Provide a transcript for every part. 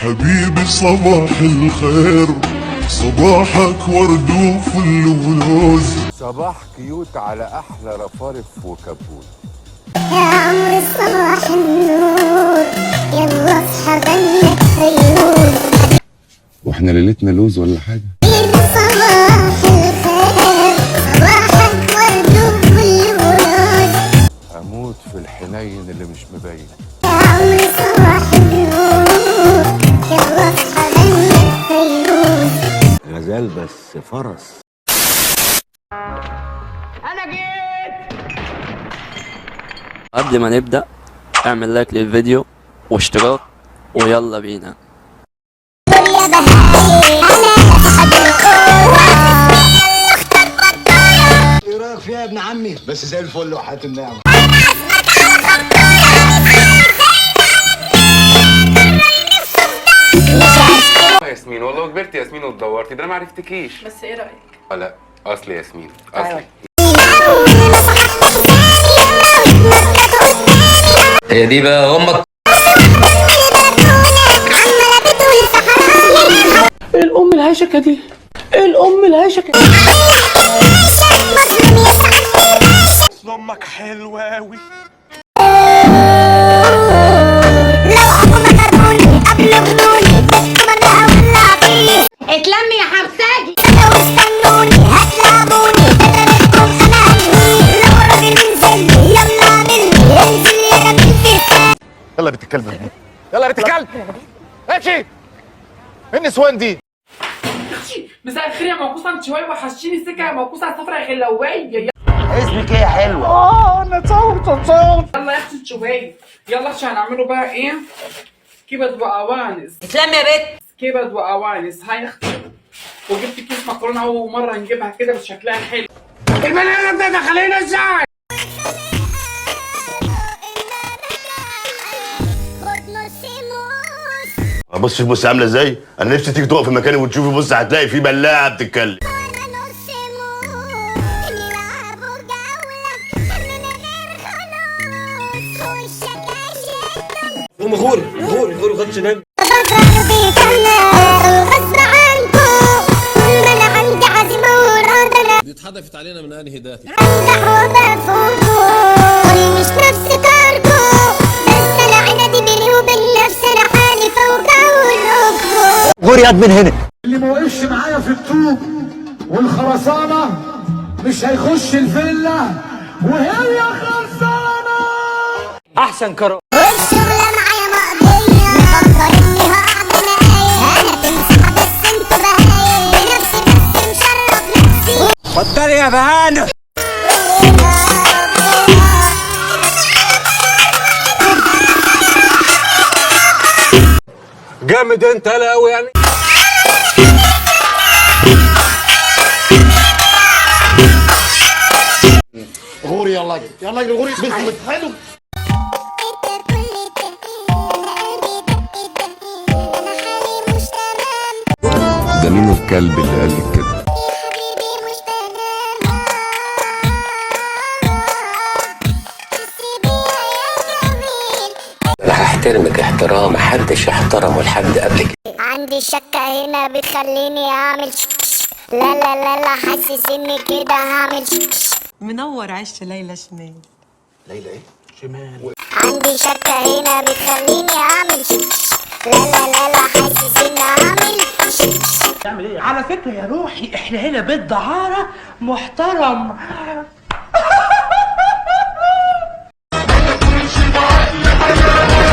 حبيبي صباح الخير، صباحك ورد وفل ولوز. صباح كيوت على احلى رفارف وكبوت. يا عمري صباح النور، يلا اصحى بنك فيروز. واحنا ليلتنا لوز ولا حاجه؟ صباح الخير، صباحك ورد وفل ولوز. اموت في الحنين اللي مش مبين. يا عمري صباح النور، يلا اصحى بنك فيروز. غزال بس فرس. انا جيت. قبل ما نبدأ اعمل لايك للفيديو واشتراك ويلا بينا. يا بهاي على اسعد القوة. ايه رايك فيها يا ابن عمي؟ بس زي الفل وحياة النعمة. ياسمين والله كبرت يا ياسمين واتدورتي، ده انا ما عرفتكيش. بس ايه رايك؟ لا اصلي ياسمين اصلي. هي دي بقى امك. الام الهشكه دي، الام الهشكه. اصل امك حلوه قوي. اتلمي يا حمساجي واستنوني هتلعبوني بدلكم انا هنهي. لو راجل انزل يلا اعملني انزل يا جميل في. يلا بنت الكلب، يلا بنت الكلب امشي. ايه النسوان دي؟ مساء الخير يا موقوسه، انت شويه وحشتيني سكه يا موقوسه صفرا يا خلويه. اسمك ايه يا حلوه؟ انا صوت. يلا يا اختي شويه، يلا عشان هنعمله بقى ايه؟ كبد واوانس. اتلم يا بت. كبد واوانس. هاي يا اختي، وجبت كيس مكرونه اول مره نجيبها كده بس شكلها حلو. البني ادم ده دخلينا ازاي؟ بص البص عامله ازاي؟ انا نفسي تيجي تقف في مكاني وتشوفي. بص هتلاقي في بلاعه بتتكلم. قوم غوري غوري غوري خدش نام. دي اتحدفت علينا من انهي ده؟ مش نفس كاركو، بس انا عندي بيني وبين نفسي انا حالي فوق والركبه. غوري قد من هنا. اللي ما وقفش معايا في الطوب والخرسانه مش هيخش الفيلا وهي خلصانه. احسن كرو. والشغله معايا مقضيه، مفكر اني هقعد نقايه. انا تمسح بس انتوا بهايه، بنفسي بس مشرف نفسي. اتفضلي يا بهانه. جامد انت يالا قوي يعني. غوري يلا اجري يلا اجري غوري. بس حلو. ده مين الكلب اللي قال لك كده؟ انا هحترمك احترام محدش يحترمه لحد قبلك. عندي شكة هنا بتخليني اعمل لا لا لا لا، حاسس اني كده هعمل منور عش ليلى شمال. ليلى ايه؟ شمال. عندي شكة هنا بتخليني اعمل لا لا لا لا، حاسس اني هعمل. على فكره يا روحي احنا هنا بيت دعاره محترم.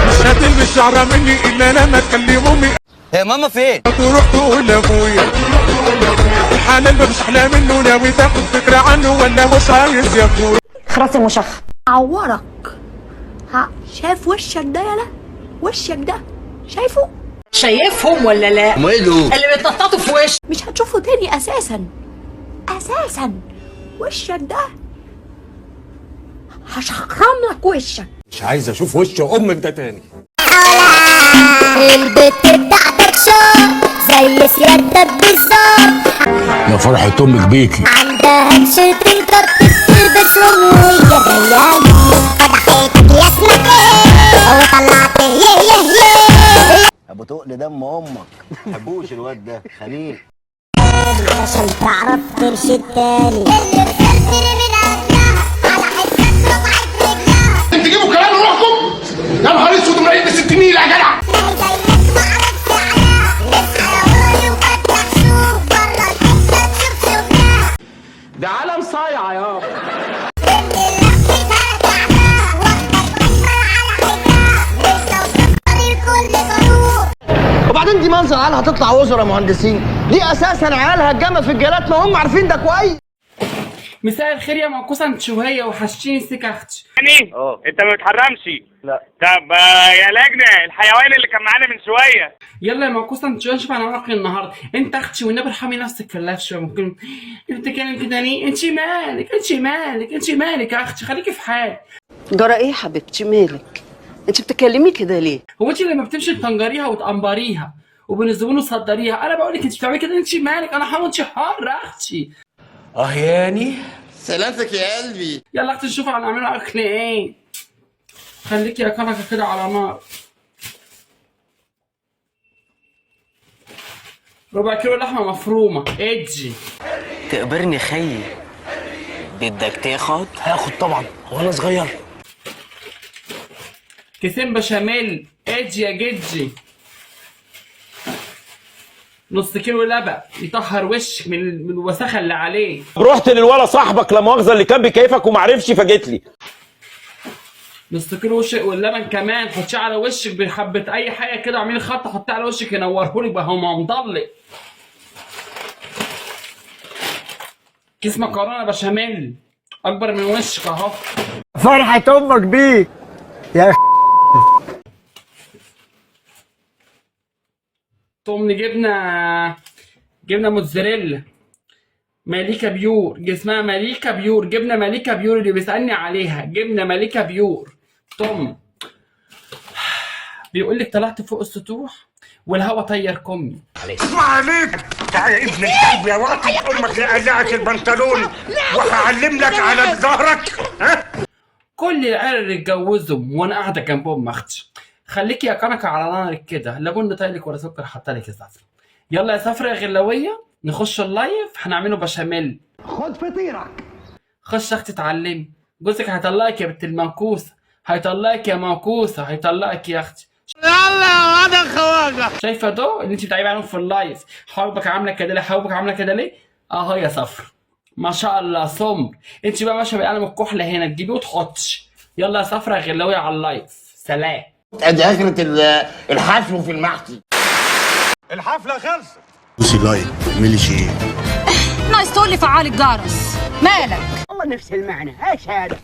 مش هتلبس شعره مني الا لما تكلم امي. هي ماما فين؟ تروح تقول لابويا الحلال مش احلى منه. ناوي تاخد فكره عنه ولا مش عايز يا اخويا؟ خلاص يا مشخ عورك. شايف وشك ده يالا؟ وشك ده شايفه؟ شايفهم ولا لا؟ ماله؟ اللي بيتنططوا في وش مش هتشوفه تاني اساسا. وشك ده هشخرم لك وشك. مش عايز اشوف وش امك ده تاني. البت بتاعتك شو زي سيادتك بالظبط. يا فرحة امك بيكي. عندها تيشيرتين كارت تلبسهم وهي جايالي. فتحتك يا اسمك ايه وطلعت يه يه يه. ابو وتقل دم امك. محبوش الواد ده خليل. عشان تعرف تمشي التاني اللي بتسرسر من قبلها على حسك رفعت رجلها. تجيبوا كلام روحكم؟ يا نهار اسود مرايتنا 60 نيله يا جدع. ما هي زيك معرفش عليها اصحى يا ولي وفتح شوف بره الحته تشوف شفناها. ده عالم صايع يابا. اللي لفتها تعباها واخدك مسمر على حجرها لسه وصفر الكل ضرور. وبعدين دي منظر عيال هتطلع وزراء مهندسين، ليه اساسا عيال هتجمع في الجالات ما هم عارفين ده كويس. مساء الخير يا موكوسه انت شويه وحشتيني سيك اختي. يعني انت ما بتحرمش؟ لا. طب يا لجنه الحيوان اللي كان معانا من شويه. يلا يا موكوسه انت شويه نشوف هنعمل ايه النهارده. انت اختي والنبي ارحمي نفسك في اللايف شويه. ممكن انت كده ليه؟ انت مالك يا اختي خليكي في حالك. جرى ايه يا حبيبتي مالك؟ انت بتكلمي كده ليه؟ هو انت لما بتمشي تنجريها وتقنبريها وبالزبون وتصدريها انا بقول لك انت بتعملي كده؟ انت مالك؟ انا حاول انت حاره اختي. ياني سلامتك يا قلبي. يلا اختي نشوف هنعملها اكل ايه. خليكي يا كنكه كده على نار. ربع كيلو لحمه مفرومه ادي. تقبرني خيي. بدك تاخد؟ هاخد طبعا، هو انا صغير؟ كيسين بشاميل ادي يا جدي. نص كيلو لبن يطهر وشك من الوساخه اللي عليه. رحت للولا صاحبك لا مؤاخذه اللي كان بيكيفك وما عرفش فجيت لي. نص كيلو واللبن كمان حطيه على وشك بحبه اي حاجه كده اعملي خط حطيه على وشك ينورهولك بقى هو مضلق. كيس مكرونه بشاميل اكبر من وشك اهو. فرحة امك بيك يا تقوم جبنه موتزاريلا ماليكا بيور. اسمها ماليكا بيور، جبنه ماليكا بيور اللي بيسالني عليها جبنه ماليكا بيور. توم بيقول لك طلعت فوق السطوح والهوا طير كمي. اسمع عليك تعال يا ابن الكلب يا وقت امك لقلعك البنطلون وهعلم لك على ظهرك. ها كل العيال اللي اتجوزهم وانا قاعده جنب ام اختي. خليكي يا كنكه على نارك كده لا بن طايلك ولا سكر حاطلك يا سفره. يلا يا سفره يا غلاويه نخش اللايف هنعمله بشاميل. خد فطيرك. خش اختي اتعلمي. جوزك هيطلقك يا بنت المنكوسه. هيطلقك يا منكوسه هيطلقك يا اختي. يلا يا واد الخواجه. شايفه ده اللي انت بتعيبي عليهم في اللايف. حواجبك عامله كده ليه؟ حواجبك عامله كده ليه؟ اهو يا سفره ما شاء الله سمر. انت بقى ماشيه بالقلم الكحله هنا تجيبيه وتحطش. يلا يا سفره غلاويه على اللايف. سلام. ادي اخرة الحفل في المحشي. الحفله خلصت. دوسي لايك اعملي شير. ناقص تقول لي فعال الجرس. مالك؟ والله نفس المعنى. ايش هذا؟